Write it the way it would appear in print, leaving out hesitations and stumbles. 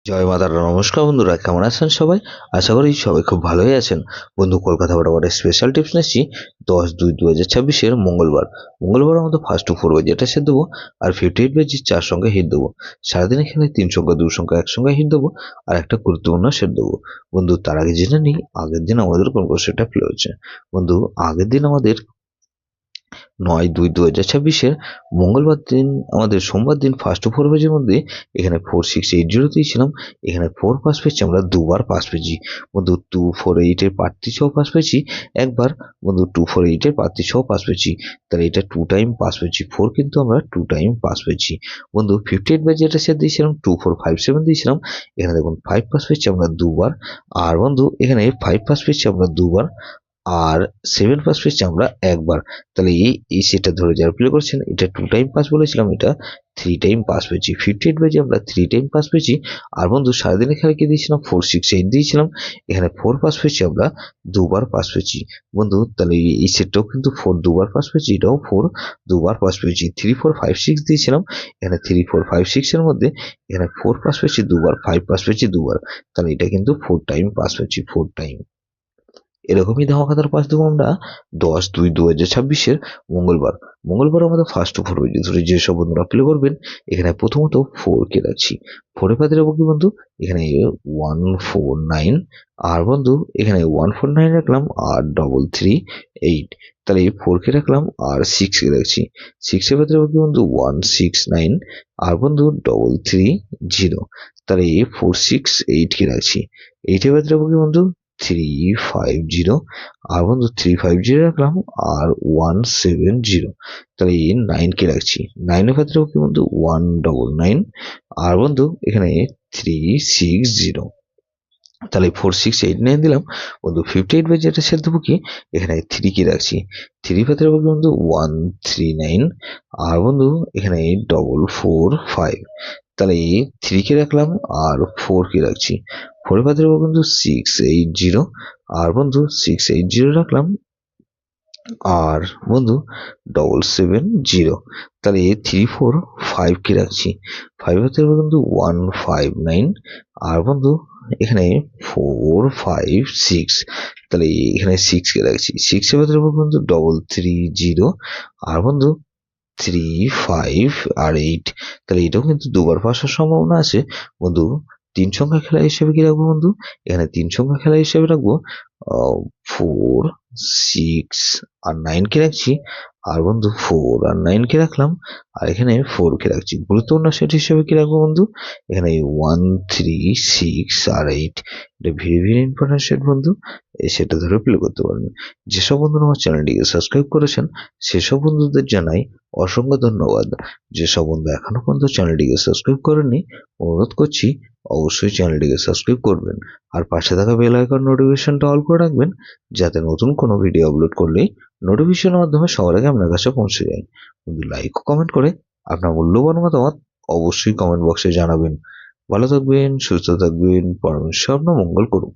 জয় মাতারা। নমস্কার বন্ধুরা, কেমন আছেন সবাই? আশা করি সবাই খুব ভালোই আছেন। বন্ধু, কলকাতা বরাবরের স্পেশাল টিপস নিচ্ছি 10-2-2026 মঙ্গলবার। আমাদের ফার্স্ট টু 4 বাজে সেট দেবো, আর 58 বাজে 4 সংখ্যা হিট দেবো। সারাদিন এখানে 3 সংখ্যা 2 সংখ্যা 1 সংখ্যা হিট দেবো, আর একটা গুরুত্বপূর্ণ সেট দেবো। বন্ধু, তার আগে জেনে নিই আগের দিন আমাদের কোন কোন সেটটা প্লে হচ্ছে। বন্ধু, আগের দিন আমাদের 9-2-2026 মঙ্গলবার দিন আমাদের সোমবার দিন ফার্স্ট টু 4 পেজের মধ্যে এখানে 4680 দিয়েছিলাম। এখানে 4 পাস পেয়েছি, আমরা দুবার পাস পেয়েছি। বন্ধু, 248 এর প্রার্থী সহ পাস পেয়েছি একবার। বন্ধু, 248 এর প্রার্থী সহ পাস পেয়েছি, তাহলে এটা 2 টাইম পাস পেয়েছি। 4 কিন্তু আমরা 2 টাইম পাস পেয়েছি। বন্ধু, 58 বাজে এটা শেয়ার দিয়েছিলাম, 2457 দিয়েছিলাম। এখানে দেখুন 5 পাস পেয়েছি আমরা দুবার। আর বন্ধু, এখানে 5 পাস পেয়েছি আমরা দুবার, আর 7 পাস পেয়েছি আমরা একবার। তাহলে এই সেটটা ধরে যারা প্লে করছেন, এটা 2 টাইম পাস বলেছিলাম, এটা 3 টাইম পাস পেয়েছি। 58 বাজে আমরা 3 টাইম পাস পেয়েছি। আর বন্ধু, সারাদিনের খেলা কি দিয়েছিলাম? 468 দিয়েছিলাম। এখানে 4 পাস পেয়েছি আমরা দুবার পাস পেয়েছি। বন্ধু, তাহলে এই সেটটাও কিন্তু 4 দুবার পাস পেয়েছি, এটাও 4 দুবার পাস পেয়েছি। 3456 দিয়েছিলাম। এখানে 3456 এর মধ্যে এখানে 4 পাস পেয়েছি দুবার, 5 পাস পেয়েছি দুবার। তাহলে এটা কিন্তু 4 টাইম পাস পেয়েছি, 4 টাইম। এরকমই ধামাকাদার পাস দেবো আমরা 10-2-2026 মঙ্গলবার আমাদের ফার্স্ট ফোর পেজে ধরে যেসব বন্ধুরা প্লে করবেন। এখানে প্রথমত 4 কে রাখছি। 4 এ পাতে রাখবো কি বন্ধু? এখানে 149, আর বন্ধু এখানে 149 রাখলাম, আর 338। তাহলে 4 কে রাখলাম, আর 6 কে রাখছি। 6 এ পাতে রাখবো কি বন্ধু? 169, আর বন্ধু 330। তাহলে 468 কে রাখছি। 8 এ পাতে রাখবো কি বন্ধু? 350, আর বন্ধু 350 রাখলাম, আর 170। তাহলে 9 কে রাখছি। 9 এর ক্ষেত্রেও কি বন্ধু? 199, আর বন্ধু এখানে 360। তাহলে 468 দিলাম। বন্ধু, 58 বাই যেটা সেট দেবো কি? এখানে 3 কে রাখছি। 3 ক্ষেত্রে বন্ধু 139, আর বন্ধু এখানে 445। তাহলে 3 কে রাখলাম, আর 4 কে রাখছি। 4 এর পাত্রে বন্ধু 680, আর বন্ধু 680 রাখলাম, আর বন্ধু 770। তাহলে 345 কে রাখছি। 5 এর পাত্রে বন্ধু 159, আর বন্ধু এখানে 456। তাহলে এখানে 6 কে রাখছি। 6 এর পাত্রে বন্ধু 330, আর বন্ধু 3, 5 আর 8। তাহলে এটাও কিন্তু দুবার পাওয়ার সম্ভাবনা আছে। বন্ধু, 3 সংখ্যা খেলা হিসেবে কি রাখবো বন্ধু? এখানে 3 সংখ্যা খেলা হিসেবে রাখবো 4, 6 আর 9 কে রাখছি। আর বন্ধু 4 আর 9 কে রাখলাম, আর এখানে 4 কে রাখছি। গুরুত্বপূর্ণ সেট হিসেবে কি রাখবো বন্ধু? এখানে 1, 3, 6 আর 8। এটা ভেরি ভেরি ইম্পর্টেন্ট সেট বন্ধু। এই সেটটা ধরে প্লে করতে পারবেন। যেসব বন্ধুরা আমার চ্যানেলটিকে সাবস্ক্রাইব করেছেন, সেসব বন্ধুদের জানাই অসংখ্য ধন্যবাদ। যেসব বন্ধু এখনো পর্যন্ত চ্যানেলটিকে সাবস্ক্রাইব করেননি, অনুরোধ করছি অবশ্যই চ্যানেলটিকে সাবস্ক্রাইব করবেন, আর পাশে থাকা বেল আইকন নোটিফিকেশনটা অল করে রাখবেন, যাতে নতুন কোনো ভিডিও আপলোড করলেই নোটিফিকেশনের মাধ্যমে সবার আগে আপনার কাছে পৌঁছে যায়। বন্ধু, লাইক ও কমেন্ট করে আপনার মূল্যবান মতামত অবশ্যই কমেন্ট বক্সে জানাবেন। ভালো থাকবেন, সুস্থ থাকবেন, পরমেশ্বর আপনার মঙ্গল করুন।